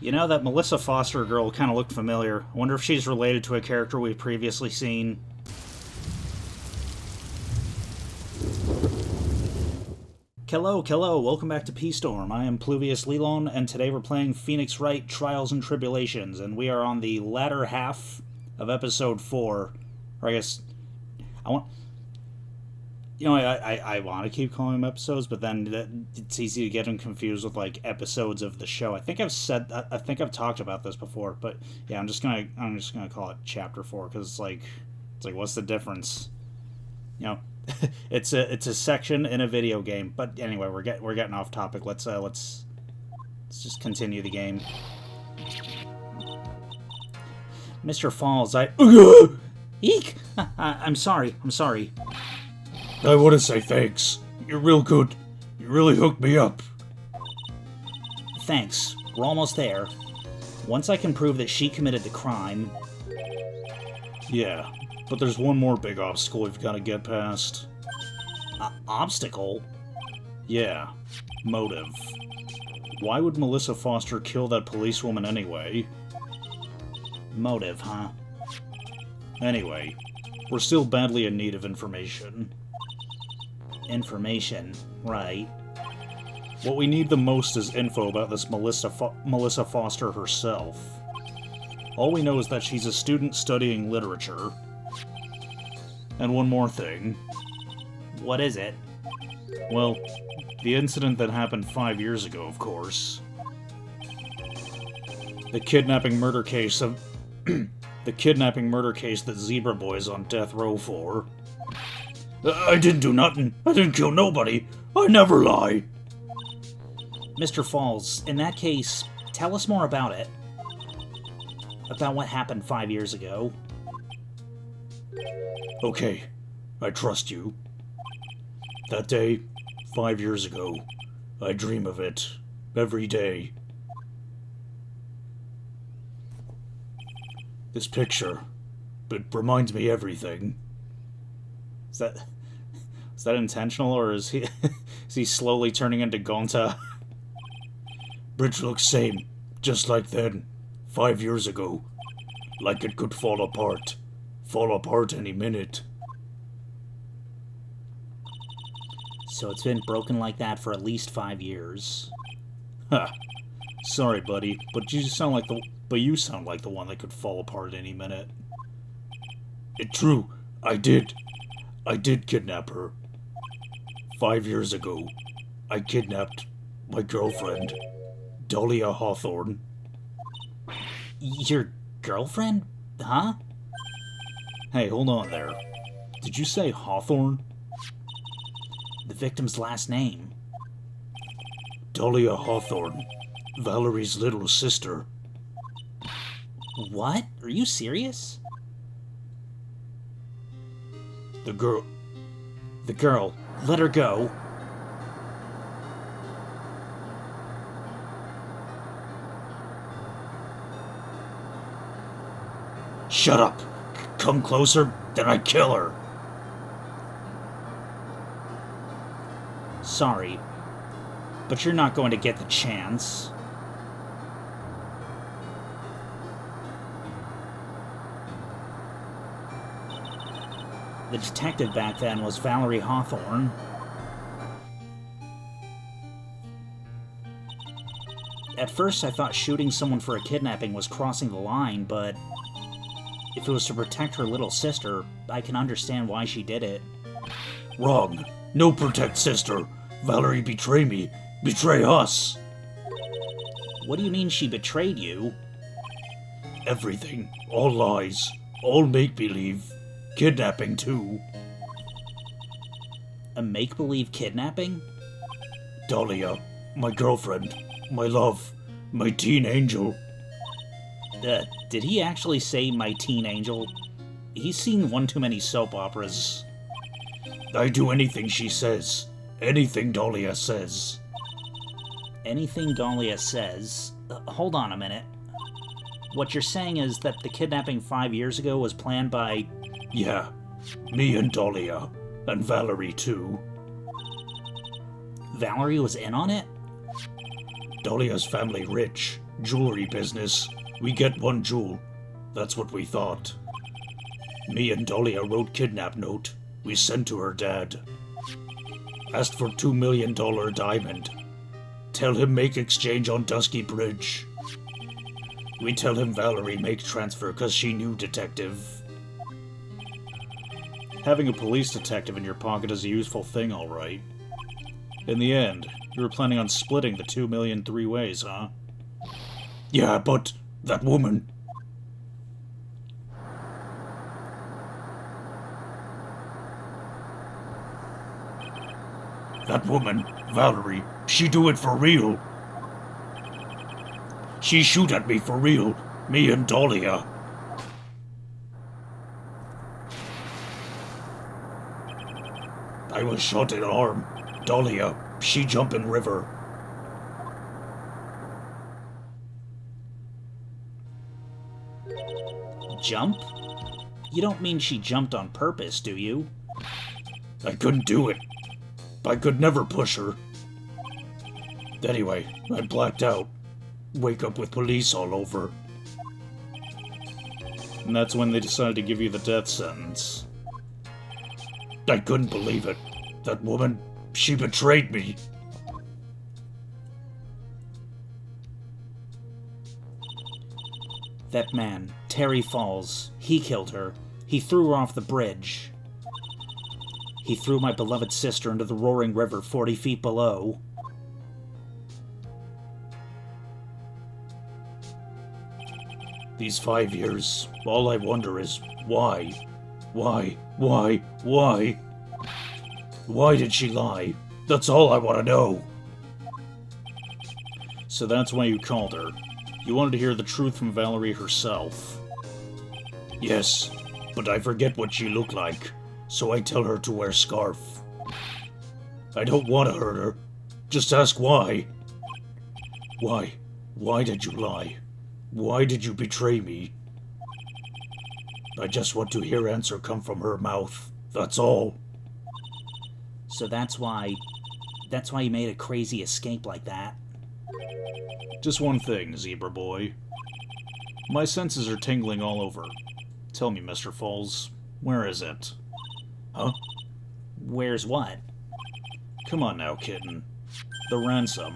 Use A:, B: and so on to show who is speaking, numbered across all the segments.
A: You know, that Melissa Foster girl kind of looked familiar. I wonder if she's related to a character we've previously seen. Hello, welcome back to P-Storm. I am Pluvius Lilon, and today we're playing Phoenix Wright, Trials and Tribulations, and we are on the latter half of episode 4. Or I guess, I want to keep calling them episodes, but then it's easy to get them confused with, like, episodes of the show. I think I've talked about this before, but yeah, I'm just gonna call it Chapter 4, because it's like, what's the difference? You know? it's a section in a video game, but anyway, we're getting off topic. Let's just continue the game. Mr. Falls, eek! I'm sorry.
B: I want to say thanks. You're real good. You really hooked me up.
A: Thanks. We're almost there. Once I can prove that she committed the crime.
B: Yeah. But there's one more big obstacle we've got to get past.
A: Obstacle?
B: Yeah. Motive. Why would Melissa Foster kill that policewoman anyway?
A: Motive, huh?
B: Anyway, we're still badly in need of information.
A: Information, right.
B: What we need the most is info about this Melissa Foster herself. All we know is that she's a student studying literature. And one more thing.
A: What is it?
B: Well, the incident that happened 5 years ago, of course. The kidnapping murder case that Zebra Boy's on death row for. I didn't do nothing. I didn't kill nobody. I never lie.
A: Mr. Falls, in that case, tell us more about it. About what happened 5 years ago.
B: Okay, I trust you. That day, 5 years ago, I dream of it every day. This picture, it reminds me everything.
A: Is that intentional, or is he slowly turning into Gonta?
B: Bridge looks same, just like then, 5 years ago. Like it could fall apart any minute.
A: So it's been broken like that for at least 5 years.
B: Ha. Sorry, buddy, but you sound like the one that could fall apart any minute. It's true. I did kidnap her. 5 years ago, I kidnapped my girlfriend, Dahlia Hawthorne.
A: Your girlfriend? Huh?
B: Hey, hold on there. Did you say Hawthorne?
A: The victim's last name.
B: Dahlia Hawthorne, Valerie's little sister.
A: What? Are you serious?
B: The girl,
A: let her go.
B: Shut up. Come closer, then I kill her.
A: Sorry, but you're not going to get the chance. The detective back then was Valerie Hawthorne. At first I thought shooting someone for a kidnapping was crossing the line, but if it was to protect her little sister, I can understand why she did it.
B: Wrong. No protect sister. Valerie betray me. Betray us.
A: What do you mean she betrayed you?
B: Everything. All lies. All make-believe. Kidnapping, too.
A: A make-believe kidnapping?
B: Dahlia. My girlfriend. My love. My teen angel.
A: Did he actually say my teen angel? He's seen one too many soap operas.
B: I do anything she says. Anything Dahlia says.
A: Anything Dahlia says? Hold on a minute. What you're saying is that the kidnapping 5 years ago was planned by...
B: Yeah, me and Dahlia. And Valerie, too.
A: Valerie was in on it?
B: Dahlia's family rich. Jewelry business. We get one jewel. That's what we thought. Me and Dahlia wrote kidnap note. We sent to her dad. Asked for $2 million diamond. Tell him make exchange on Dusky Bridge. We tell him Valerie make transfer cause she knew detective.
A: Having a police detective in your pocket is a useful thing, alright. In the end, you were planning on splitting the 2 million 3 ways, huh?
B: Yeah, but that woman... That woman, Valerie, she do it for real. She shoot at me for real, me and Dahlia. I was shot in arm. Dahlia, she jump in river.
A: Jump? You don't mean she jumped on purpose, do you?
B: I couldn't do it. I could never push her. Anyway, I blacked out. Wake up with police all over.
A: And that's when they decided to give you the death sentence.
B: I couldn't believe it. That woman, she betrayed me.
A: That man, Terry Falls, he killed her. He threw her off the bridge. He threw my beloved sister into the roaring river 40 feet below.
B: These 5 years, all I wonder is, why? Why? Why did she lie? That's all I want to know.
A: So that's why you called her. You wanted to hear the truth from Valerie herself.
B: Yes, but I forget what she looked like, so I tell her to wear scarf. I don't want to hurt her. Just ask why. Why? Why did you lie? Why did you betray me? I just want to hear answer come from her mouth. That's all.
A: So that's why you made a crazy escape like that. Just one thing, Zebra Boy. My senses are tingling all over. Tell me, Mr. Falls, where is it?
B: Huh?
A: Where's what? Come on now, kitten. The ransom.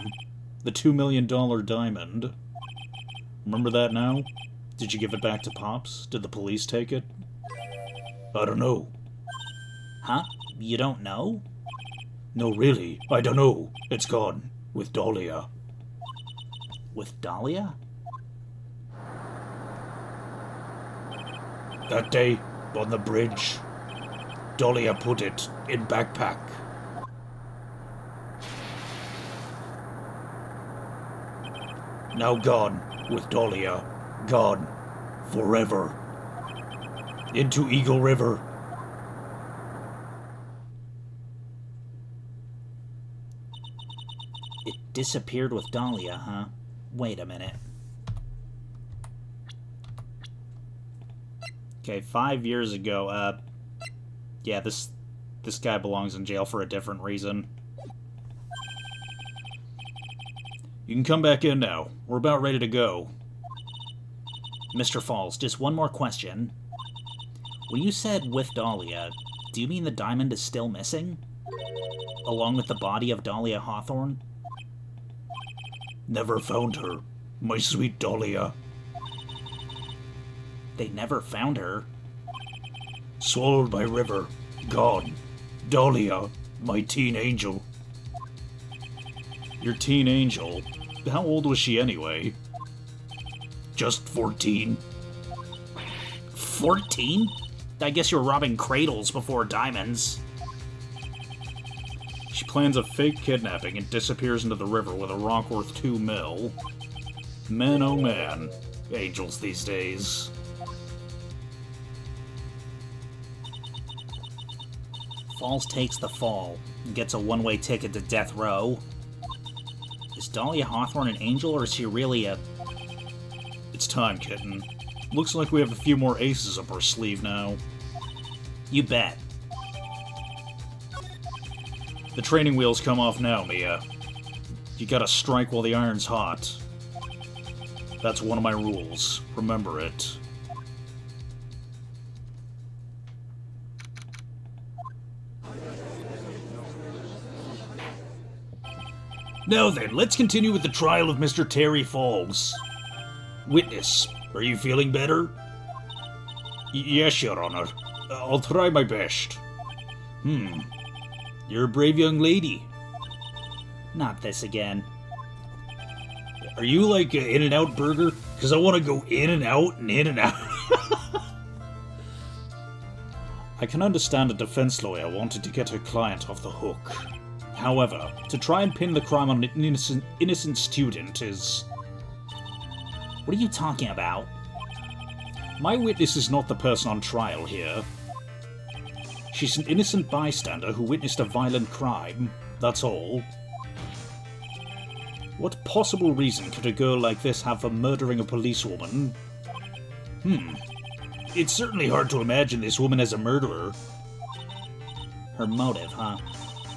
A: The $2 million diamond. Remember that now? Did you give it back to Pops? Did the police take it?
B: I don't know.
A: Huh? You don't know?
B: No, really, I don't know. It's gone. With Dahlia.
A: With Dahlia?
B: That day, on the bridge, Dahlia put it in backpack. Now gone with Dahlia. Gone. Forever. Into Eagle River.
A: It disappeared with Dahlia, huh? Wait a minute. Okay, 5 years ago, yeah, this guy belongs in jail for a different reason. You can come back in now. We're about ready to go. Mr. Falls, just one more question. When you said with Dahlia, do you mean the diamond is still missing? Along with the body of Dahlia Hawthorne?
B: Never found her. My sweet Dahlia.
A: They never found her.
B: Swallowed by river. Gone. Dahlia, my teen angel.
A: Your teen angel? How old was she anyway?
B: Just 14.
A: 14? I guess you were robbing cradles before diamonds. She plans a fake kidnapping and disappears into the river with a rock worth 2 mil. Man, oh man. Angels these days. Falls takes the fall and gets a one-way ticket to death row. Is Dahlia Hawthorne an angel, or is she really a... It's time, kitten. Looks like we have a few more aces up our sleeve now. You bet. The training wheels come off now, Mia. You gotta strike while the iron's hot.
B: That's one of my rules. Remember it. Now then, let's continue with the trial of Mr. Terry Falls. Witness, are you feeling better? Yes, Your Honor. I'll try my best. You're a brave young lady.
A: Not this again.
B: Are you like an In-N-Out burger? Because I want to go in and out and in and out. I can understand a defense lawyer wanted to get her client off the hook. However, to try and pin the crime on an innocent student is...
A: What are you talking about?
B: My witness is not the person on trial here. She's an innocent bystander who witnessed a violent crime, that's all. What possible reason could a girl like this have for murdering a policewoman? It's certainly hard to imagine this woman as a murderer.
A: Her motive, huh?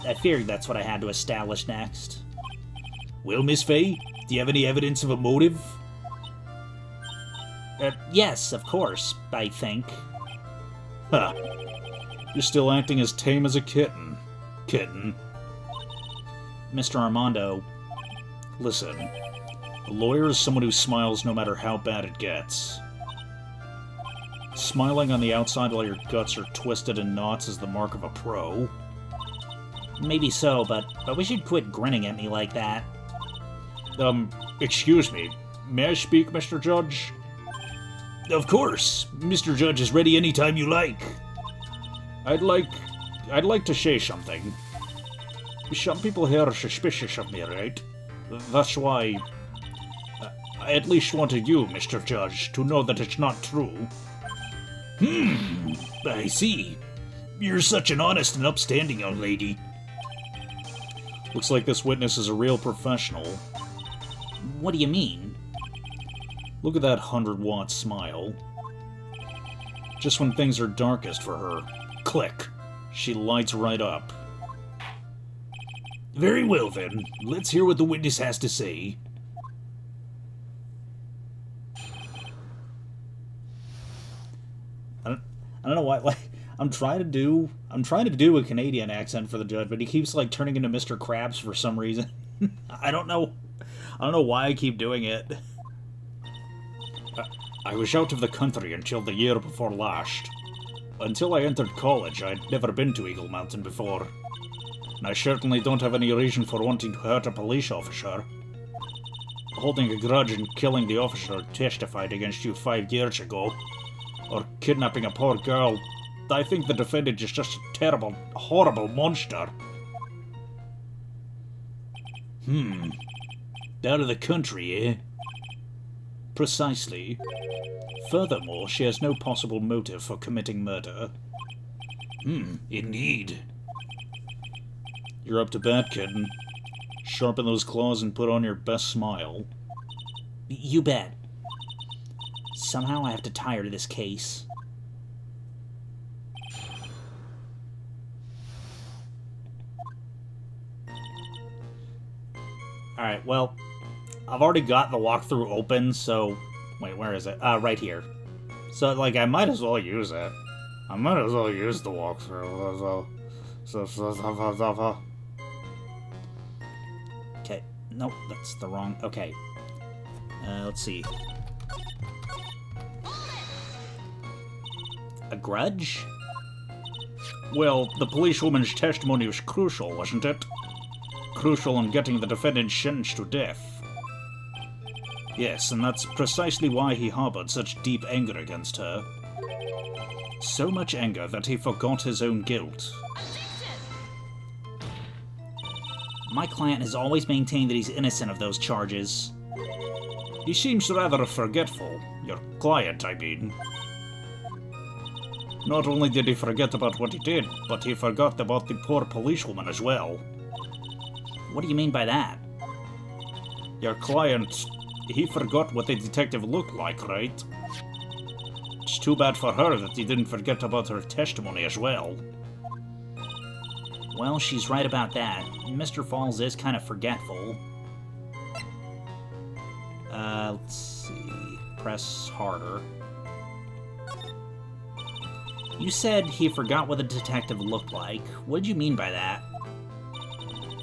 A: I feared that's what I had to establish next.
B: Well, Miss Faye, do you have any evidence of a motive?
A: Yes, of course, I think.
B: Huh. You're still acting as tame as a kitten. Kitten.
A: Mr. Armando...
B: Listen, a lawyer is someone who smiles no matter how bad it gets. Smiling on the outside while your guts are twisted in knots is the mark of a pro.
A: Maybe so, but we should quit grinning at me like that.
B: Excuse me. May I speak, Mr. Judge? Of course. Mr. Judge is ready anytime you like. I'd like to say something. Some people here are suspicious of me, right? That's why... I at least wanted you, Mr. Judge, to know that it's not true. I see. You're such an honest and upstanding young lady. Looks like this witness is a real professional.
A: What do you mean?
B: Look at that 100-watt smile. Just when things are darkest for her. Click. She lights right up. Very well then. Let's hear what the witness has to say.
A: I don't know why, like, I'm trying to do a Canadian accent for the judge, but he keeps, like, turning into Mr. Krabs for some reason. I don't know why I keep doing it.
B: I was out of the country until the year before last. Until I entered college, I'd never been to Eagle Mountain before. And I certainly don't have any reason for wanting to hurt a police officer. Holding a grudge and killing the officer who testified against you 5 years ago, or kidnapping a poor girl, I think the defendant is just a terrible, horrible monster. Out of the country, eh? Precisely. Furthermore, she has no possible motive for committing murder. Indeed. You're up to bat, kitten. Sharpen those claws and put on your best smile.
A: You bet. Somehow I have to tire to this case. Alright, well, I've already got the walkthrough open, so... Wait, where is it? Right here. So, like, I might as well use it. I might as well use the walkthrough. Okay, nope, that's the wrong... Okay. Let's see. A grudge?
B: Well, the policewoman's testimony was crucial, wasn't it? Crucial in getting the defendant sentenced to death. Yes, and that's precisely why he harbored such deep anger against her. So much anger that he forgot his own guilt.
A: My client has always maintained that he's innocent of those charges.
B: He seems rather forgetful. Your client, I mean. Not only did he forget about what he did, but he forgot about the poor policewoman as well.
A: What do you mean by that?
B: Your client, he forgot what the detective looked like, right? It's too bad for her that he didn't forget about her testimony as well.
A: Well, she's right about that. Mr. Falls is kind of forgetful. Let's see. Press harder. You said he forgot what the detective looked like. What did you mean by that?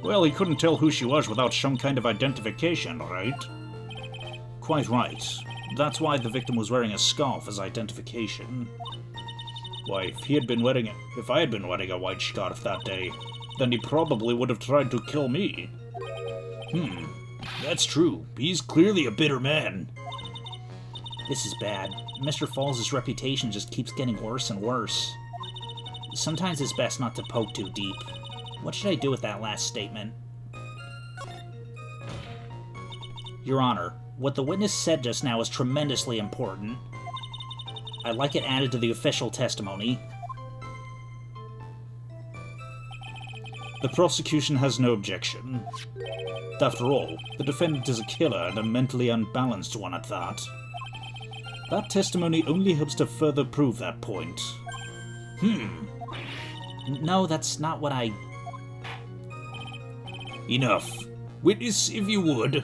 B: Well, he couldn't tell who she was without some kind of identification, right?
A: Quite right. That's why the victim was wearing a scarf as identification.
B: Why, if I had been wearing a white scarf that day, then he probably would have tried to kill me. That's true. He's clearly a bitter man.
A: This is bad. Mr. Falls' reputation just keeps getting worse and worse. Sometimes it's best not to poke too deep. What should I do with that last statement? Your Honor, what the witness said just now is tremendously important. I'd like it added to the official testimony.
B: The prosecution has no objection. After all, the defendant is a killer and a mentally unbalanced one at that. That testimony only helps to further prove that point.
A: No, that's not what I...
B: Enough. Witness, if you would.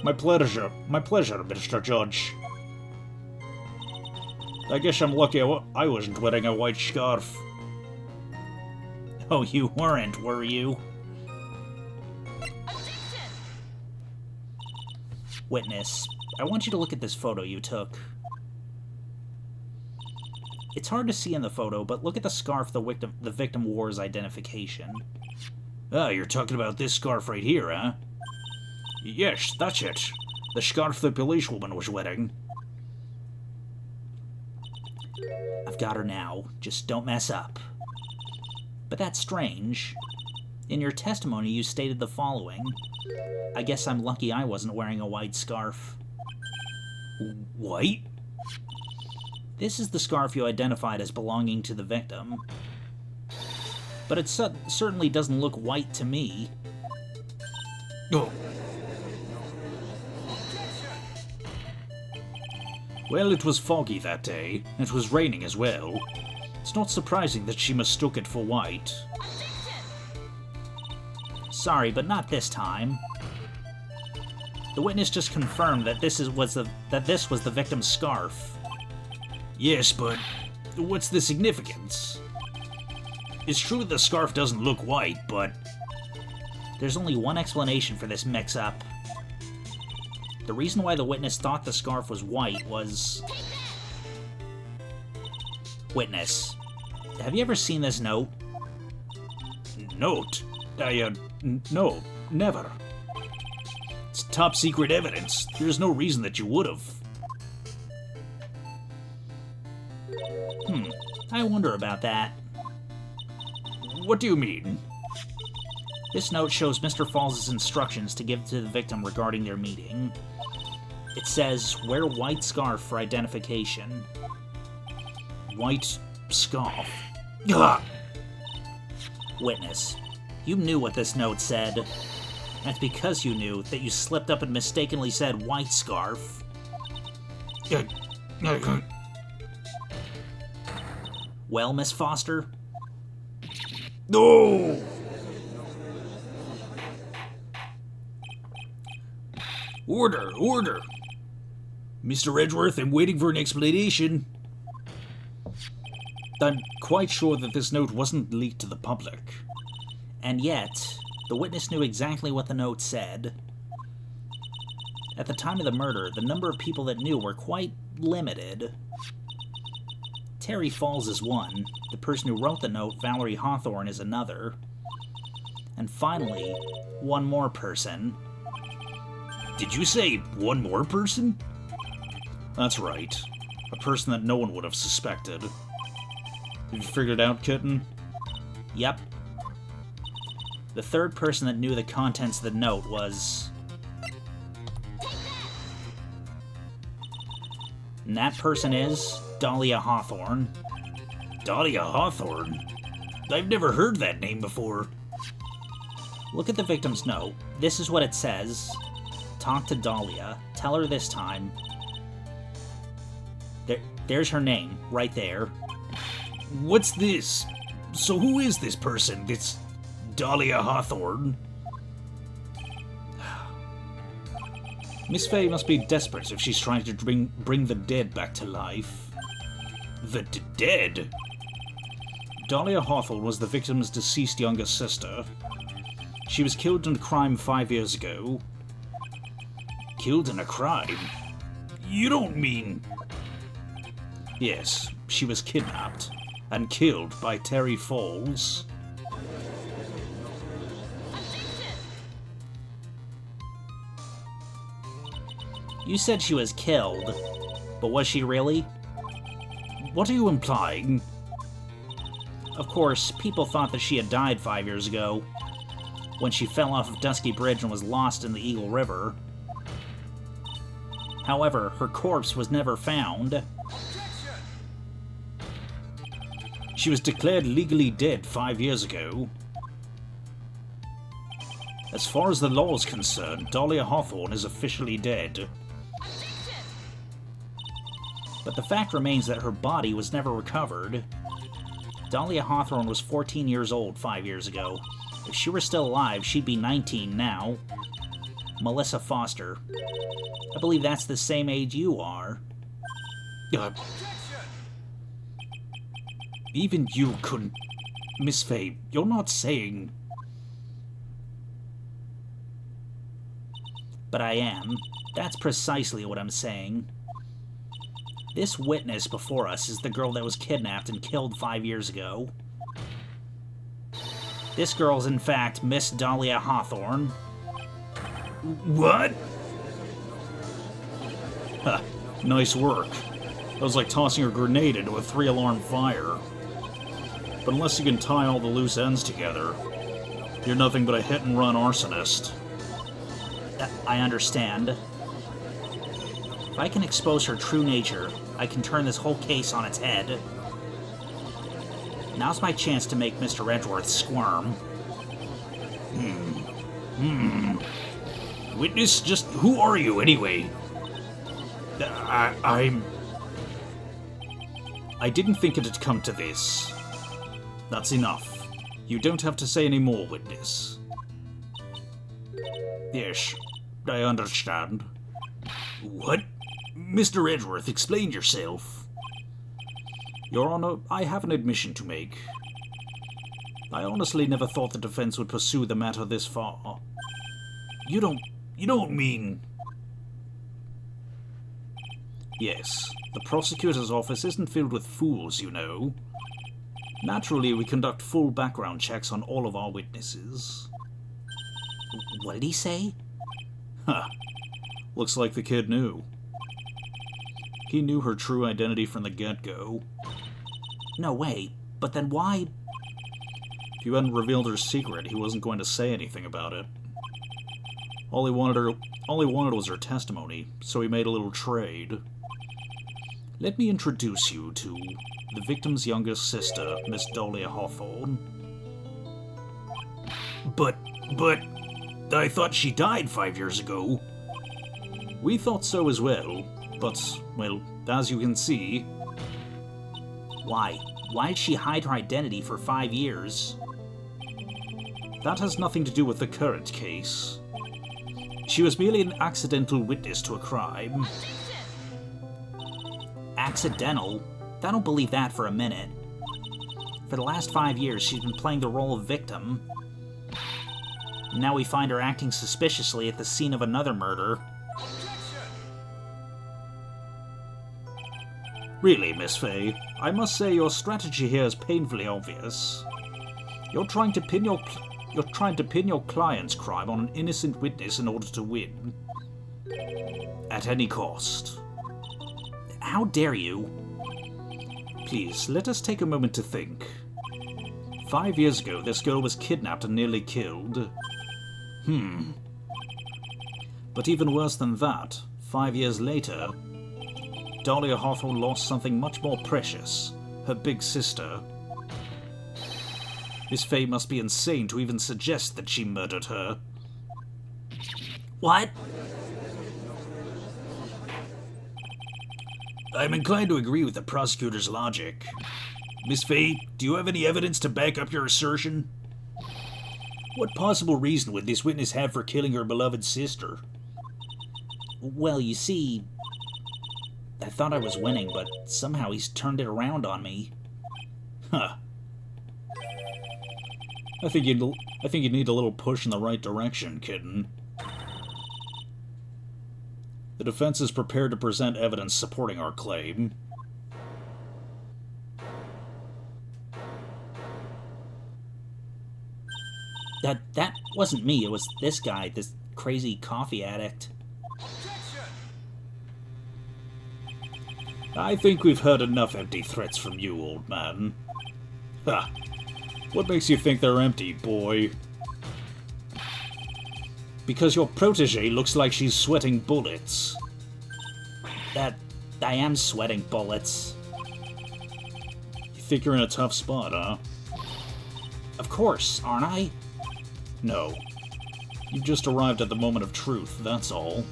B: My pleasure, Mr. Judge. I guess I'm lucky I wasn't wearing a white scarf.
A: Oh, you weren't, were you? Witness, I want you to look at this photo you took. It's hard to see in the photo, but look at the scarf the victim wore as identification.
B: Ah, you're talking about this scarf right here, huh? Yes, that's it. The scarf the policewoman was wearing.
A: I've got her now. Just don't mess up. But that's strange. In your testimony, you stated the following. I guess I'm lucky I wasn't wearing a white scarf.
B: White?
A: This is the scarf you identified as belonging to the victim. But it certainly doesn't look white to me.
B: Oh. Well, it was foggy that day. It was raining as well. It's not surprising that she mistook it for white.
A: Sorry, but not this time. The witness just confirmed that this was the victim's scarf.
B: Yes, but what's the significance? It's true the scarf doesn't look white, but...
A: There's only one explanation for this mix-up. The reason why the witness thought the scarf was white was... Witness, have you ever seen this note?
B: Note? No, never. It's top secret evidence. There's no reason that you would've.
A: I wonder about that.
B: What do you mean?
A: This note shows Mr. Falls' instructions to give to the victim regarding their meeting. It says, wear white scarf for identification.
B: White scarf?
A: Ugh. Witness, you knew what this note said. And it's because you knew that you slipped up and mistakenly said white scarf. Well, Miss Foster?
B: No! Order! Mr. Edgeworth, I'm waiting for an explanation. I'm quite sure that this note wasn't leaked to the public.
A: And yet, the witness knew exactly what the note said. At the time of the murder, the number of people that knew were quite limited. Terry Falls is one. The person who wrote the note, Valerie Hawthorne, is another. And finally, one more person.
B: Did you say one more person? That's right. A person that no one would have suspected. Have you figured it out, Kitten?
A: Yep. The third person that knew the contents of the note was... And that person is Dahlia Hawthorne.
B: Dahlia Hawthorne? I've never heard that name before.
A: Look at the victim's note. This is what it says. Talk to Dahlia. Tell her this time. There's her name, right there.
B: What's this? So who is this person? It's Dahlia Hawthorne? Miss Fay must be desperate if she's trying to bring the dead back to life. The dead? Dahlia Hawthorne was the victim's deceased younger sister. She was killed in a crime 5 years ago. Killed in a crime? You don't mean... Yes, she was kidnapped and killed by Terry Falls. You said she was killed, but was she really? What are you implying? Of course, people thought that she had died 5 years ago, when she fell off of Dusky Bridge and was lost in the Eagle River. However, her corpse was never found. She was declared legally dead 5 years ago. As far as the law is concerned, Dahlia Hawthorne is officially dead. But the fact remains that her body was never recovered. Dahlia Hawthorne was 14 years old 5 years ago. If she were still alive, she'd be 19 now. Melissa Foster. I believe that's the same age you are. Even you couldn't... Miss Fay, you're not saying... But I am. That's precisely what I'm saying. This witness before us is the girl that was kidnapped and killed 5 years ago. This girl's in fact Miss Dahlia Hawthorne. What? Huh, nice work. That was like tossing a grenade into a 3-alarm fire. But unless you can tie all the loose ends together, you're nothing but a hit-and-run arsonist. I understand. If I can expose her true nature, I can turn this whole case on its head. Now's my chance to make Mr. Edgeworth squirm. Witness, just who are you anyway? I didn't think it'd come to this. That's enough. You don't have to say any more, witness. Yes, I understand. What? Mr. Edgeworth, explain yourself. Your Honor, I have an admission to make. I honestly never thought the defense would pursue the matter this far. You don't mean... Yes, the prosecutor's office isn't filled with fools, you know. Naturally, we conduct full background checks on all of our witnesses. What did he say? Huh. Looks like the kid knew. He knew her true identity from the get-go. No way, but then why? If you hadn't revealed her secret, he wasn't going to say anything about it. All he wanted was her testimony, so he made a little trade. Let me introduce you to the victim's youngest sister, Miss Dahlia Hawthorne. But, I thought she died 5 years ago. We thought so as well, but, well, as you can see... Why? Why did she hide her identity for 5 years? That has nothing to do with the current case. She was merely an accidental witness to a crime. Accidental? I don't believe that for a minute. For the last 5 years, she's been playing the role of victim. Now we find her acting suspiciously at the scene of another murder. Really, Miss Fay, I must say your strategy here is painfully obvious. You're trying to pin your client's crime on an innocent witness in order to win. At any cost. How dare you? Please, let us take a moment to think. 5 years ago, this girl was kidnapped and nearly killed. But even worse than that, 5 years later, Dahlia Hawthorne lost something much more precious, her big sister. Miss Fay must be insane to even suggest that she murdered her. What? I'm inclined to agree with the prosecutor's logic. Miss Fay, do you have any evidence to back up your assertion? What possible reason would this witness have for killing her beloved sister?
C: Well, you see, I thought I was winning, but somehow he's turned it around on me.
B: Huh. I think you need a little push in the right direction, kitten. The defense is prepared to present evidence supporting our claim.
C: That wasn't me, it was this guy, this crazy coffee addict.
B: I think we've heard enough empty threats from you, old man. Ha! What makes you think they're empty, boy? Because your protege looks like she's sweating bullets.
C: I am sweating bullets.
B: You think you're in a tough spot, huh?
C: Of course, aren't I?
B: No. You've just arrived at the moment of truth, that's all.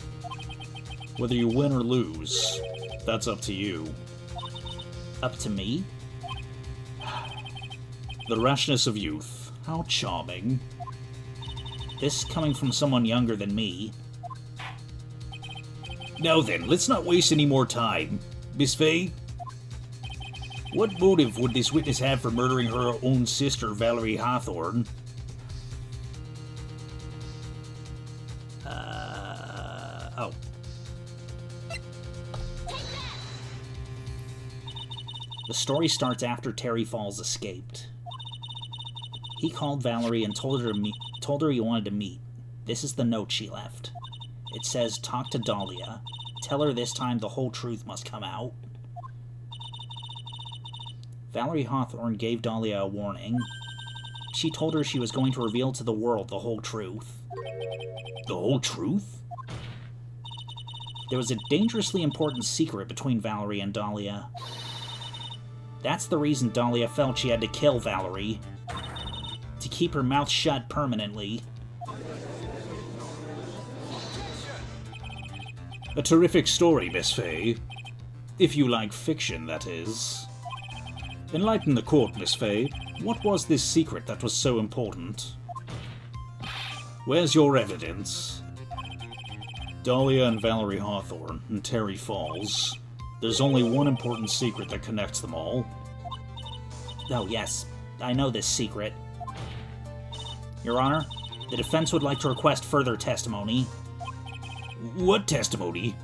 B: Whether you win or lose, that's up to you.
C: Up to me?
B: The rashness of youth. How charming.
C: This coming from someone younger than me.
B: Now then, let's not waste any more time. Miss Faye? What motive would this witness have for murdering her own sister, Valerie Hawthorne?
C: Oh. The story starts after Terry Falls escaped. He called Valerie and told her he wanted to meet. This is the note she left. It says, talk to Dahlia. Tell her this time the whole truth must come out. Valerie Hawthorne gave Dahlia a warning. She told her she was going to reveal to the world the whole truth.
B: The whole truth?
C: There was a dangerously important secret between Valerie and Dahlia. That's the reason Dahlia felt she had to kill Valerie. To keep her mouth shut permanently.
B: A terrific story, Miss Faye. If you like fiction, that is. Enlighten the court, Miss Faye. What was this secret that was so important? Where's your evidence? Dahlia and Valerie Hawthorne and Terry Falls. There's only one important secret that connects them all.
C: Oh yes, I know this secret. Your Honor, the defense would like to request further testimony.
B: What testimony?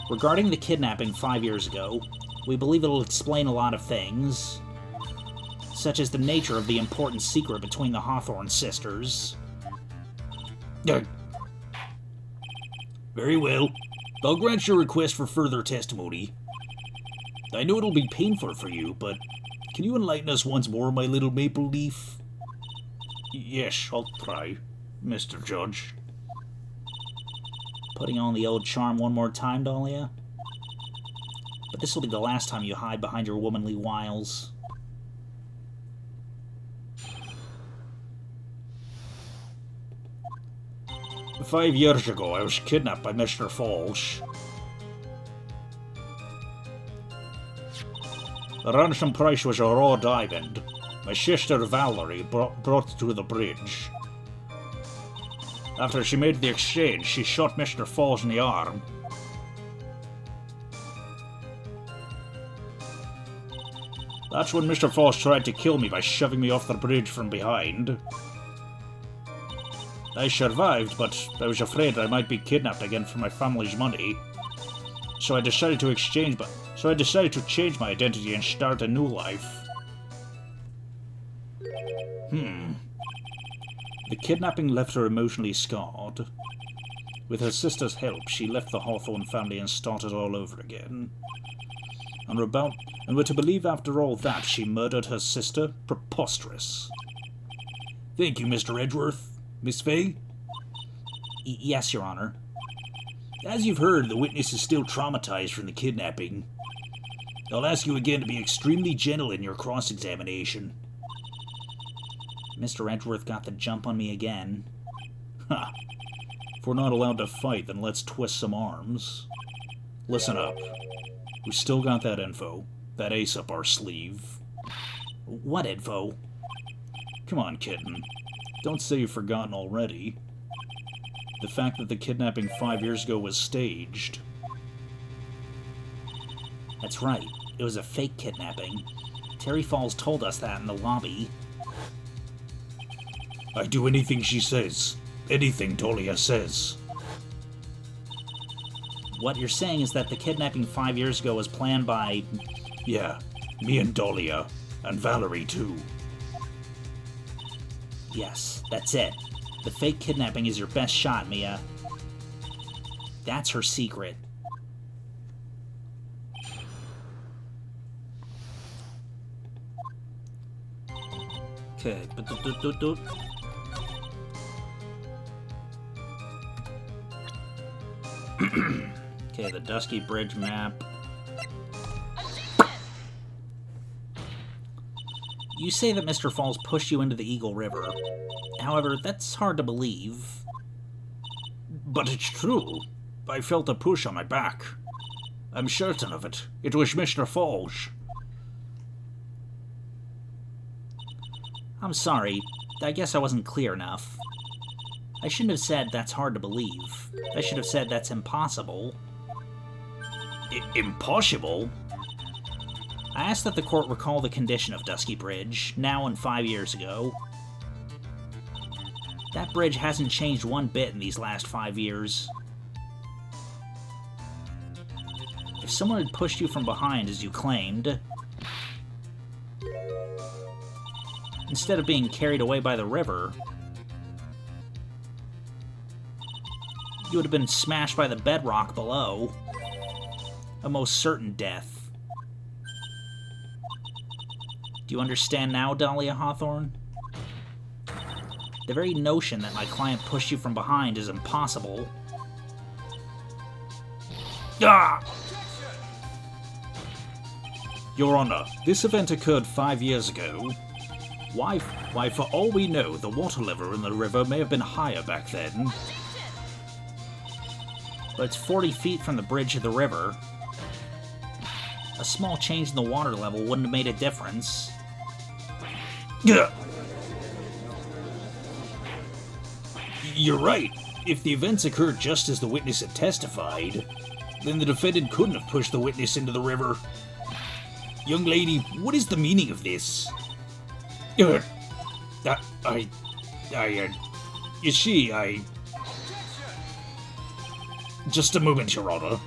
C: Regarding the kidnapping 5 years ago, we believe it'll explain a lot of things, such as the nature of the important secret between the Hawthorne sisters.
B: Very well. I'll grant your request for further testimony. I know it'll be painful for you, but can you enlighten us once more, my little maple leaf? Yes, I'll try, Mr. Judge.
C: Putting on the old charm one more time, Dahlia? But this will be the last time you hide behind your womanly wiles.
B: "5 years ago, I was kidnapped by Mr. Falls. The ransom price was a raw diamond. My sister Valerie brought it to the bridge. After she made the exchange, she shot Mr. Falls in the arm. That's when Mr. Falls tried to kill me by shoving me off the bridge from behind. I survived, but I was afraid I might be kidnapped again for my family's money. So I decided to change my identity and start a new life. The kidnapping left her emotionally scarred. With her sister's help, she left the Hawthorne family and started all over again. And we're to believe after all that she murdered her sister? Preposterous. Thank you, Mr. Edgeworth. Miss Faye?
C: Yes, Your Honor.
B: As you've heard, the witness is still traumatized from the kidnapping. I'll ask you again to be extremely gentle in your cross-examination.
C: Mr. Edgeworth got the jump on me again.
B: Ha! If we're not allowed to fight, then let's twist some arms. Listen up. We still got that info. That ace up our sleeve.
C: What info?
B: Come on, kitten. Don't say you've forgotten already. The fact that the kidnapping 5 years ago was staged.
C: That's right. It was a fake kidnapping. Terry Falls told us that in the lobby.
B: I do anything she says. Anything Dahlia says.
C: What you're saying is that the kidnapping 5 years ago was planned by...
B: Yeah, me and Dahlia. And Valerie, too.
C: Yes, that's it. The fake kidnapping is your best shot, Mia. That's her secret. Okay. Okay, the Dusky Bridge map. You say that Mr. Falls pushed you into the Eagle River. However, that's hard to believe.
B: But it's true. I felt a push on my back. I'm certain of it. It was Mr. Falls.
C: I'm sorry. I guess I wasn't clear enough. I shouldn't have said that's hard to believe. I should have said that's impossible.
B: Impossible?
C: I asked that the court recall the condition of Dusky Bridge, now and 5 years ago. That bridge hasn't changed one bit in these last 5 years. If someone had pushed you from behind, as you claimed, instead of being carried away by the river, you would have been smashed by the bedrock below. A most certain death. Do you understand now, Dahlia Hawthorne? The very notion that my client pushed you from behind is impossible.
B: Ah! Your Honor, this event occurred 5 years ago. Why, for all we know, the water level in the river may have been higher back then.
C: But it's 40 feet from the bridge to the river. A small change in the water level wouldn't have made a difference.
B: You're right. If the events occurred just as the witness had testified, then the defendant couldn't have pushed the witness into the river. Young lady, what is the meaning of this? You see, Just a moment, Your Honor.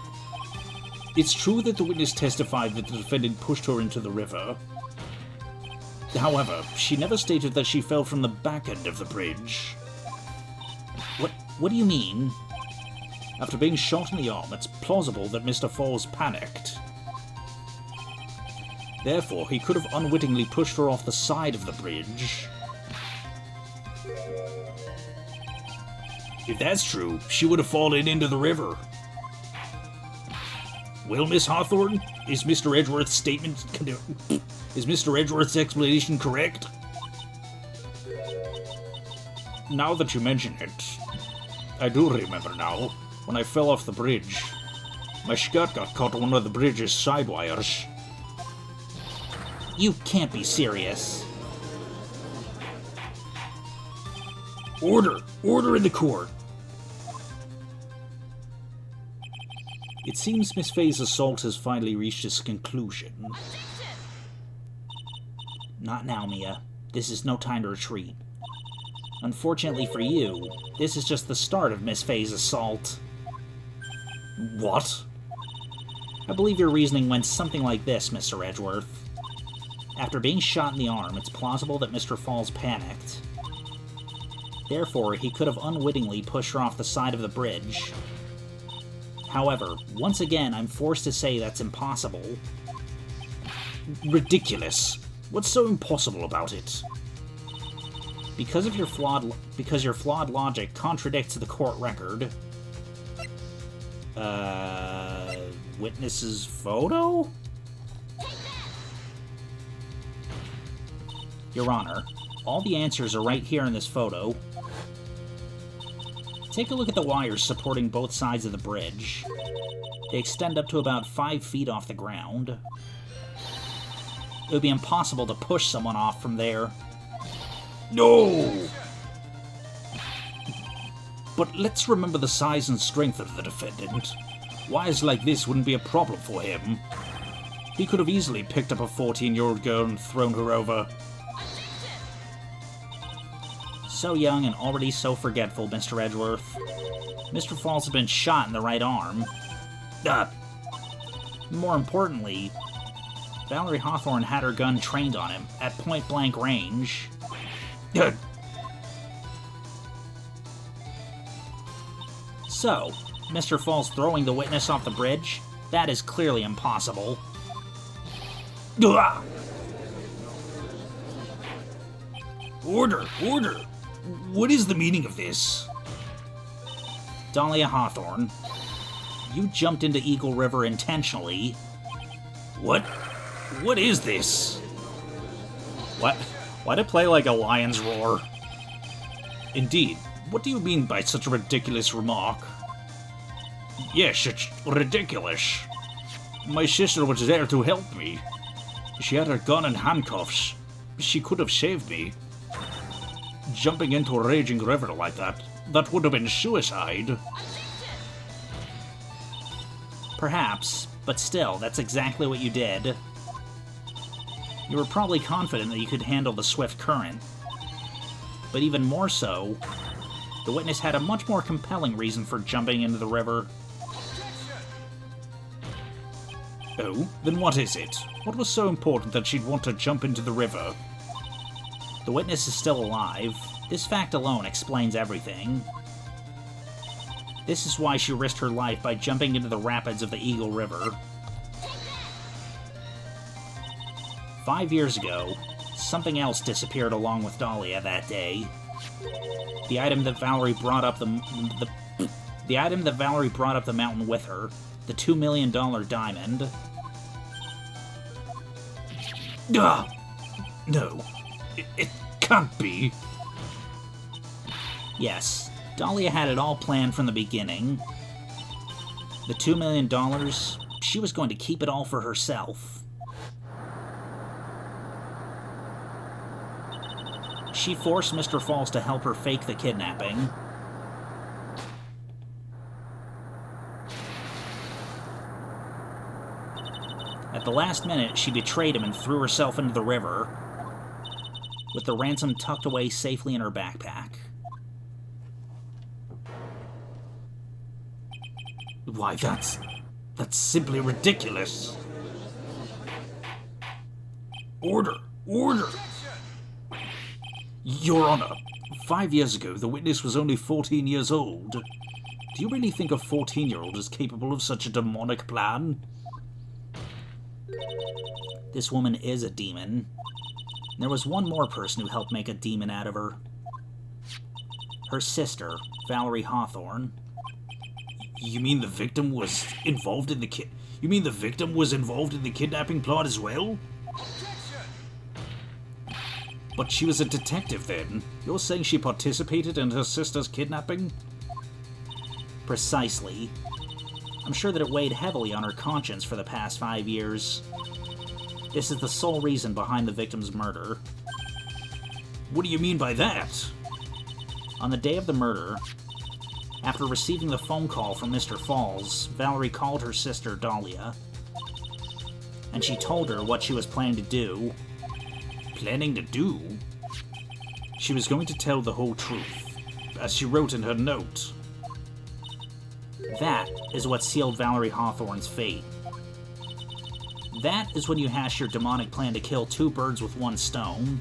B: It's true that the witness testified that the defendant pushed her into the river. However, she never stated that she fell from the back end of the bridge.
C: What do you mean?
B: After being shot in the arm, it's plausible that Mr. Falls panicked. Therefore, he could have unwittingly pushed her off the side of the bridge. If that's true, she would have fallen into the river. Well, Miss Hawthorne, is Mr. Edgeworth's statement... Is Mr. Edgeworth's explanation correct? Now that you mention it, I do remember now, when I fell off the bridge. My skirt got caught on one of the bridge's side wires.
C: You can't be serious.
B: Order! Order in the court! It seems Miss Faye's assault has finally reached its conclusion.
C: Not now, Mia. This is no time to retreat. Unfortunately for you, this is just the start of Miss Faye's assault.
B: What?
C: I believe your reasoning went something like this, Mr. Edgeworth. After being shot in the arm, it's plausible that Mr. Falls panicked. Therefore, he could have unwittingly pushed her off the side of the bridge. However, once again, I'm forced to say that's impossible.
B: Ridiculous. What's so impossible about it?
C: Because your flawed logic contradicts the court record.
A: Witness's photo?
C: Your Honor, all the answers are right here in this photo. Take a look at the wires supporting both sides of the bridge. They extend up to about 5 feet off the ground. It would be impossible to push someone off from there.
B: No! But let's remember the size and strength of the defendant. Wires like this wouldn't be a problem for him. He could have easily picked up a 14-year-old girl and thrown her over.
C: So young and already so forgetful, Mr. Edgeworth. Mr. Falls has been shot in the right arm. More importantly, Valerie Hawthorne had her gun trained on him at point-blank range. So, Mr. Falls throwing the witness off the bridge? That is clearly impossible.
B: Order! Order! What is the meaning of this?
C: Dahlia Hawthorne, you jumped into Eagle River intentionally.
B: What? What is this?
A: What? Why'd it play like a lion's roar?
B: Indeed. What do you mean by such a ridiculous remark? Yes, it's ridiculous. My sister was there to help me. She had her gun and handcuffs. She could have saved me. Jumping into a raging river like that would have been suicide.
C: Perhaps, but still, that's exactly what you did. You were probably confident that you could handle the swift current. But even more so, the witness had a much more compelling reason for jumping into the river.
B: Oh, then what is it? What was so important that she'd want to jump into the river?
C: The witness is still alive. This fact alone explains everything. This is why she risked her life by jumping into the rapids of the Eagle River. 5 years ago, something else disappeared along with Dahlia that day. The item that Valerie brought up the mountain with her, the $2 million diamond.
B: No, it can't be.
C: Yes, Dahlia had it all planned from the beginning. The $2 million, she was going to keep it all for herself. She forced Mr. Falls to help her fake the kidnapping. At the last minute, she betrayed him and threw herself into the river, with the ransom tucked away safely in her backpack.
B: Why, that's simply ridiculous. Order! Order! Your Honor, 5 years ago, the witness was only 14 years old. Do you really think a 14-year-old is capable of such a demonic plan?
C: This woman is a demon. There was one more person who helped make a demon out of her. Her sister, Valerie Hawthorne.
B: You mean the victim was involved in the kidnapping plot as well? But she was a detective then. You're saying she participated in her sister's kidnapping?
C: Precisely. I'm sure that it weighed heavily on her conscience for the past 5 years. This is the sole reason behind the victim's murder.
B: What do you mean by that?
C: On the day of the murder, after receiving the phone call from Mr. Falls, Valerie called her sister Dahlia, and she told her what she was planning to do.
B: Planning to do? She was going to tell the whole truth, as she wrote in her note.
C: That is what sealed Valerie Hawthorne's fate. That is when you hash your demonic plan to kill 2 birds with 1 stone.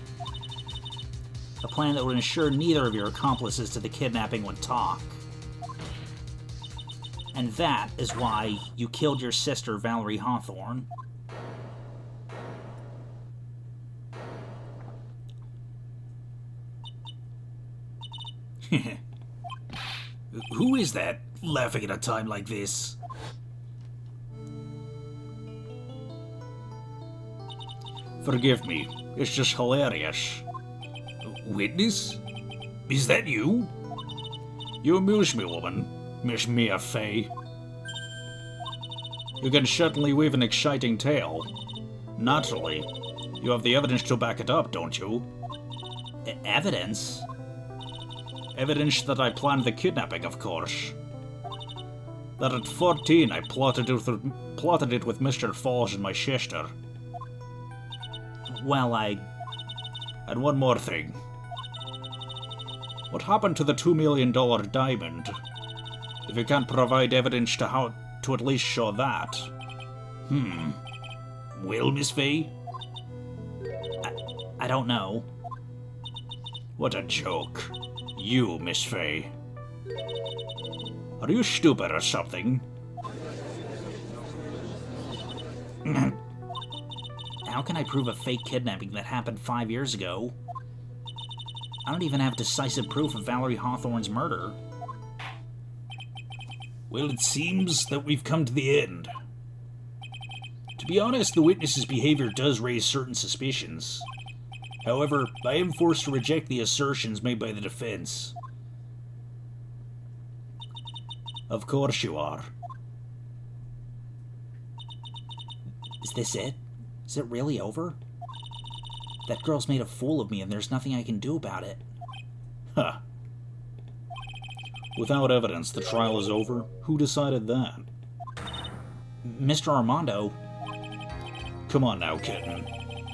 C: A plan that would ensure neither of your accomplices to the kidnapping would talk. And that is why you killed your sister, Valerie Hawthorne.
B: Who is that, laughing at a time like this? Forgive me, it's just hilarious. Witness? Is that you? You amuse me, woman, Miss Mia Fey. You can certainly weave an exciting tale. Naturally. You have the evidence to back it up, don't you?
C: Evidence?
B: Evidence that I planned the kidnapping, of course. That at 14 I plotted it with Mr. Falls and my sister.
C: Well,
B: And one more thing. What happened to the $2 million diamond? If you can't provide evidence to at least show that. Well, Miss Faye?
C: I don't know.
B: What a joke. You, Miss Faye. Are you stupid or something?
C: How can I prove a fake kidnapping that happened 5 years ago? I don't even have decisive proof of Valerie Hawthorne's murder.
B: Well, it seems that we've come to the end. To be honest, the witness's behavior does raise certain suspicions. However, I am forced to reject the assertions made by the defense. Of course you are.
C: Is this it? Is it really over? That girl's made a fool of me and there's nothing I can do about it.
B: Huh. Without evidence, the trial is over? Who decided that?
C: Mr. Armando.
B: Come on now, kitten.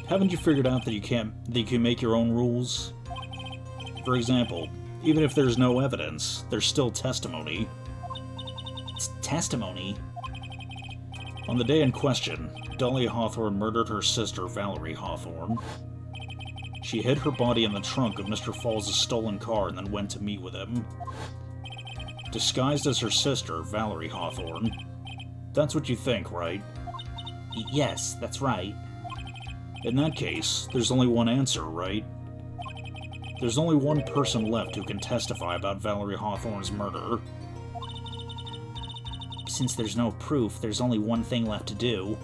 B: Haven't you figured out that you can make your own rules? For example, even if there's no evidence, there's still testimony.
C: It's testimony?
B: On the day in question, Dahlia Hawthorne murdered her sister, Valerie Hawthorne. She hid her body in the trunk of Mr. Falls' stolen car and then went to meet with him. Disguised as her sister, Valerie Hawthorne. That's what you think, right?
C: Yes, that's right.
B: In that case, there's only one answer, right? There's only one person left who can testify about Valerie Hawthorne's murder.
C: Since there's no proof, there's only one thing left to do.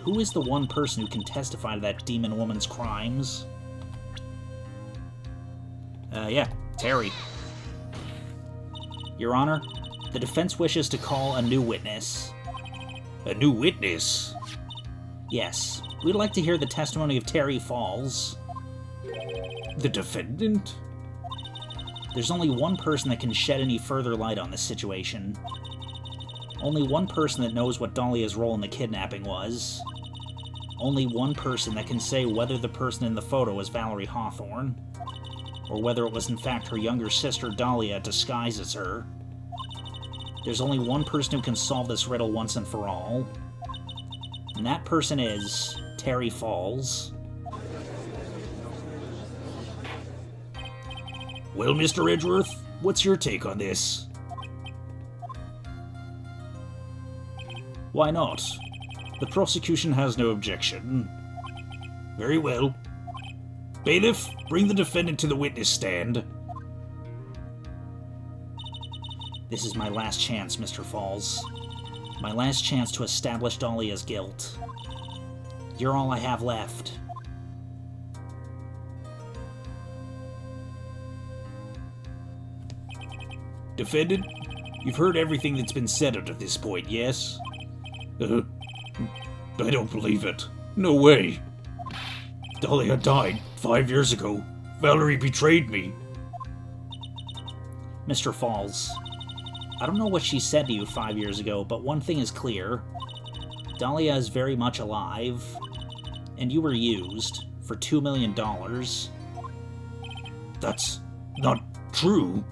C: Who is the one person who can testify to that demon woman's crimes? Yeah, Terry. Your Honor, the defense wishes to call a new witness.
B: A new witness?
C: Yes. We'd like to hear the testimony of Terry Falls.
B: The defendant?
C: There's only one person that can shed any further light on this situation. Only one person that knows what Dahlia's role in the kidnapping was. Only one person that can say whether the person in the photo was Valerie Hawthorne, or whether it was in fact her younger sister Dahlia disguised as her. There's only one person who can solve this riddle once and for all. And that person is Terry Falls.
B: Well, Mr. Edgeworth, what's your take on this? Why not? The prosecution has no objection. Very well. Bailiff, bring the defendant to the witness stand.
C: This is my last chance, Mr. Falls. My last chance to establish Dahlia's guilt. You're all I have left.
B: Defendant, you've heard everything that's been said up to this point, yes? I don't believe it. No way. Dahlia died 5 years ago. Valerie betrayed me.
C: Mr. Falls, I don't know what she said to you 5 years ago, but one thing is clear. Dahlia is very much alive, and you were used for $2 million.
B: That's not true.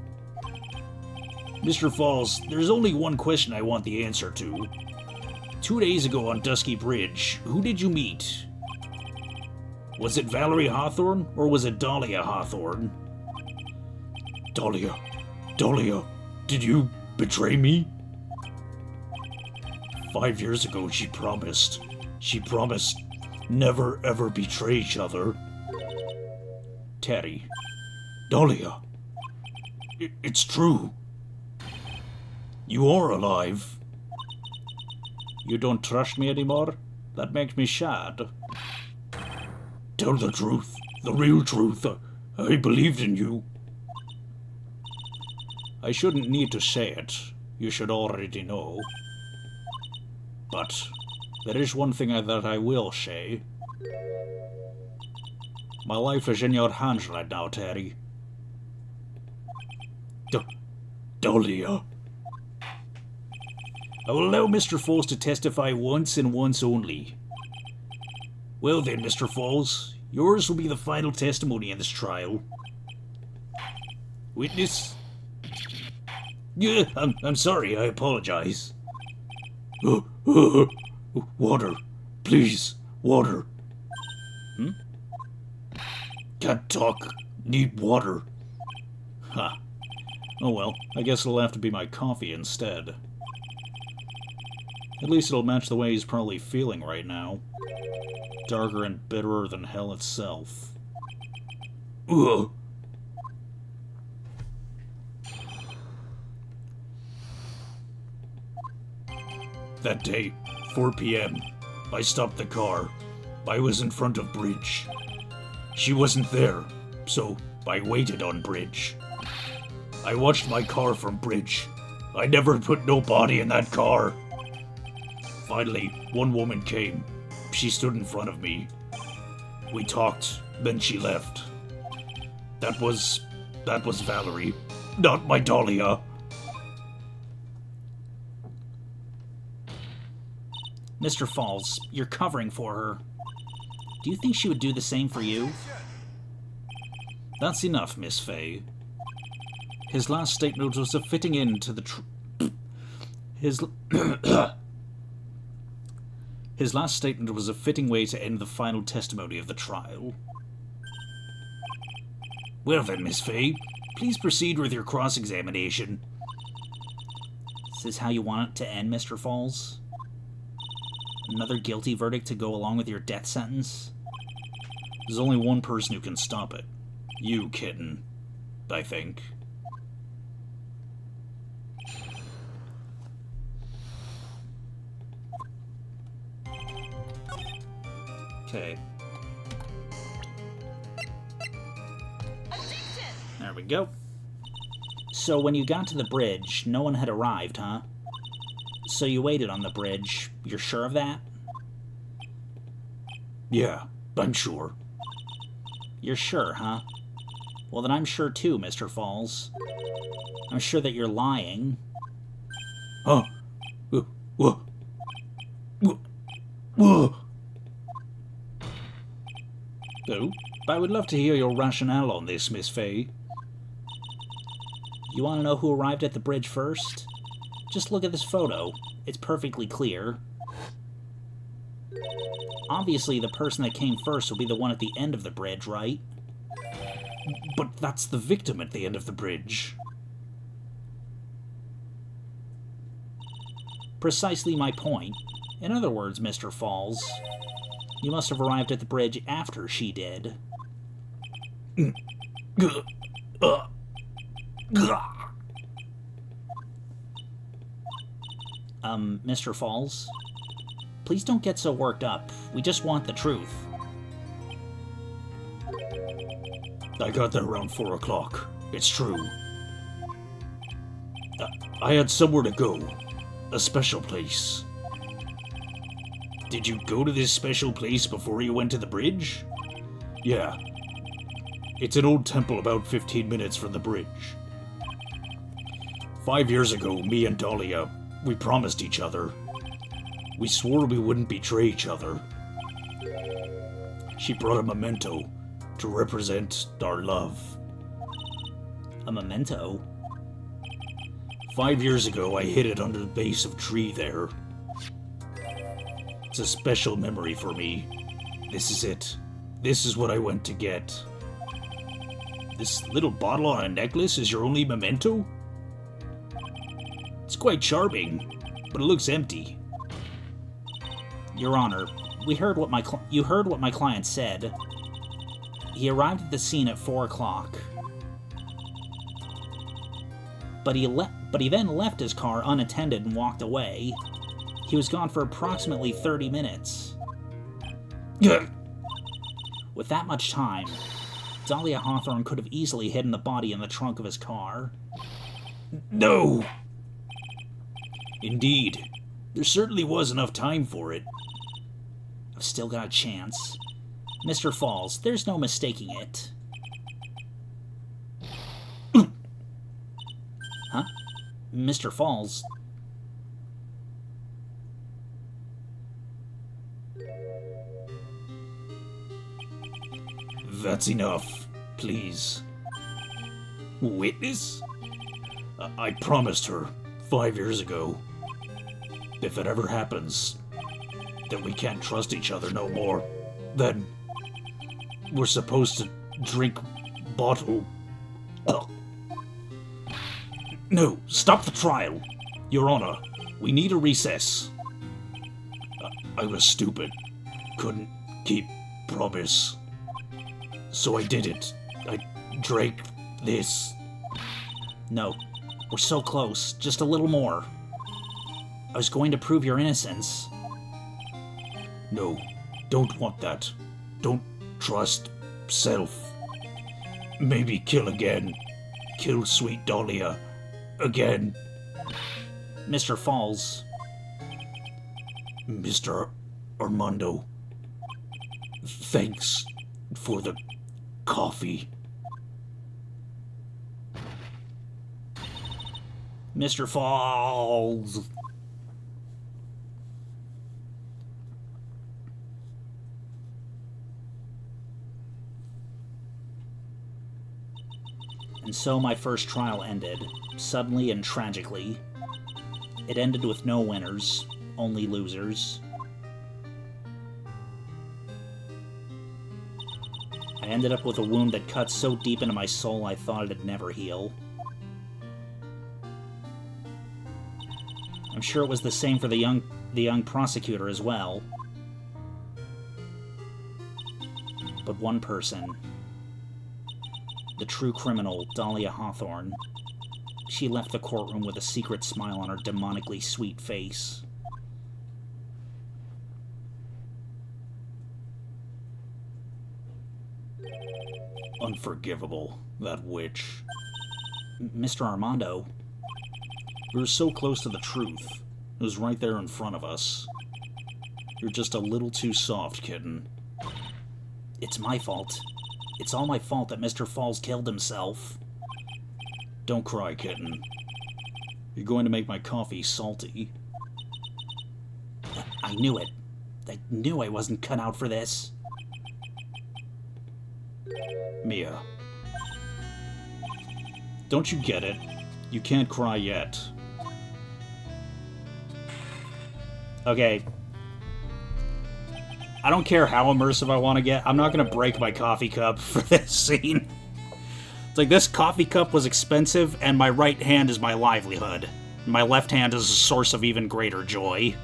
B: Mr. Falls, there's only one question I want the answer to. 2 days ago on Dusky Bridge, who did you meet? Was it Valerie Hawthorne, or was it Dahlia Hawthorne? Dahlia, did you betray me? 5 years ago she promised never ever betray each other. Terry, Dahlia, it's true. You are alive. You don't trust me anymore? That makes me sad. Tell the truth, the real truth. I believed in you. I shouldn't need to say it. You should already know. But there is one thing that I will say. My life is in your hands right now, Terry. Dahlia. I will allow Mr. Falls to testify once and once only. Well then, Mr. Falls, yours will be the final testimony in this trial. Witness? Yeah, I'm sorry, I apologize. Water. Please, water. Can't talk. Need water.
A: Ha. Oh well, I guess it'll have to be my coffee instead. At least it'll match the way he's probably feeling right now. Darker and bitterer than hell itself.
B: Ugh. That day, 4 p.m., I stopped the car. I was in front of Bridge. She wasn't there, so I waited on Bridge. I watched my car from Bridge. I never put no body in that car. Finally, one woman came. She stood in front of me. We talked, then she left. That was Valerie, not my Dahlia.
C: Mr. Falls, you're covering for her. Do you think she would do the same for you?
A: That's enough, Miss Fay. His last statement was a fitting end to the His last statement was a fitting way to end the final testimony of the trial.
B: Well then, Miss Fay, please proceed with your cross-examination.
C: Is this how you want it to end, Mr. Falls? Another guilty verdict to go along with your death sentence?
A: There's only one person who can stop it. You, kitten. I think. Okay. There we go.
C: So when you got to the bridge, no one had arrived, huh? So you waited on the bridge. You're sure of that?
B: Yeah, I'm sure.
C: You're sure, huh? Well, then I'm sure too, Mr. Falls. I'm sure that you're lying.
B: Huh? Whoa.
A: Oh, I would love to hear your rationale on this, Miss Fay.
C: You want to know who arrived at the bridge first? Just look at this photo. It's perfectly clear. Obviously, the person that came first will be the one at the end of the bridge, right?
A: But that's the victim at the end of the bridge.
C: Precisely my point. In other words, Mr. Falls, you must have arrived at the bridge after she did. Mr. Falls? Please don't get so worked up. We just want the truth.
B: I got there around 4 o'clock. It's true. I had somewhere to go. A special place. Did you go to this special place before you went to the bridge? Yeah. It's an old temple about 15 minutes from the bridge. 5 years ago, me and Dahlia, we promised each other. We swore we wouldn't betray each other. She brought a memento to represent our love.
C: A memento?
B: 5 years ago, I hid it under the base of a tree there. It's a special memory for me. This is it. This is what I went to get. This little bottle on a necklace is your only memento? It's quite charming, but it looks empty.
C: Your Honor, you heard what my client said. He arrived at the scene at 4 o'clock. But he then left his car unattended and walked away. He was gone for approximately 30 minutes. With that much time, Dahlia Hawthorne could have easily hidden the body in the trunk of his car.
B: No! Indeed. There certainly was enough time for it.
C: I've still got a chance. Mr. Falls, there's no mistaking it. Huh? Mr. Falls...
B: That's enough, please. Witness? I promised her 5 years ago, if it ever happens that we can't trust each other no more, then we're supposed to drink bottle. Ugh. No, stop the trial. Your Honor, we need a recess. I was stupid. Couldn't keep promise. So I did it. I drank this.
C: No, we're so close. Just a little more. I was going to prove your innocence.
B: No, don't want that. Don't trust self. Maybe kill again. Kill sweet Dahlia again.
C: Mr. Falls.
B: Mr. Armando, thanks for the coffee.
C: Mr. Falls. And so my first trial ended, suddenly and tragically. It ended with no winners, only losers. I ended up with a wound that cut so deep into my soul I thought it'd never heal. I'm sure it was the same for the young prosecutor as well. But one person, the true criminal, Dahlia Hawthorne, she left the courtroom with a secret smile on her demonically sweet face.
B: Unforgivable, that witch.
C: Mr. Armando,
B: We were so close to the truth. It was right there in front of us. You're just a little too soft, kitten.
C: it's my fault. It's all my fault that Mr. Falls killed himself.
B: Don't cry, kitten. You're going to make my coffee salty.
C: I knew it. I knew I wasn't cut out for this.
B: Mia. Don't you get it? You can't cry yet.
A: Okay. I don't care how immersive I want to get. I'm not going to break my coffee cup for this scene. It's like, this coffee cup was expensive, and my right hand is my livelihood. My left hand is a source of even greater joy.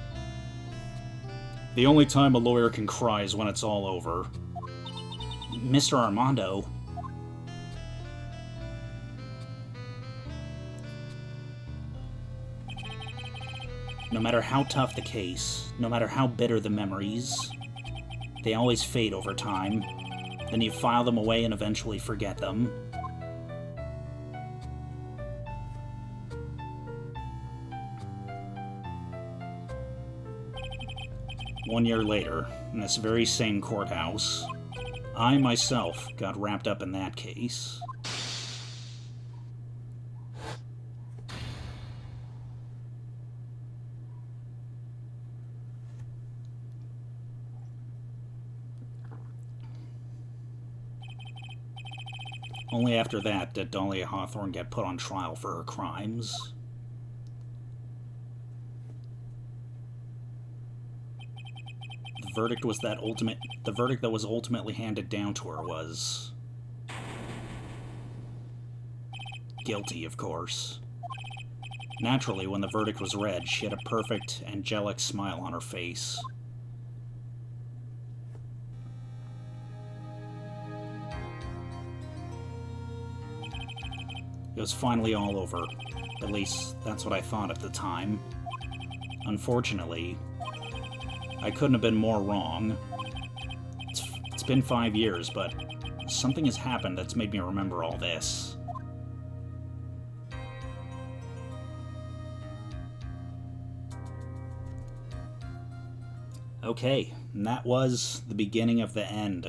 A: The only time a lawyer can cry is when it's all over.
C: Mr. Armando. No matter how tough the case, no matter how bitter the memories, they always fade over time. Then you file them away and eventually forget them.
A: One year later, in this very same courthouse, I myself got wrapped up in that case. Only after that did Dahlia Hawthorne get put on trial for her crimes. The verdict that was ultimately handed down to her was guilty, of course. Naturally, when the verdict was read, she had a perfect, angelic smile on her face. It was finally all over. At least, that's what I thought at the time. Unfortunately, I couldn't have been more wrong. It's been 5 years, but something has happened that's made me remember all this. Okay, and that was the beginning of the end.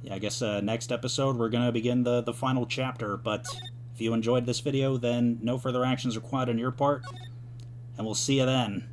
A: Yeah, I guess next episode we're gonna begin the final chapter, but
C: If you enjoyed this video, then no further actions required on your part, and we'll see you then.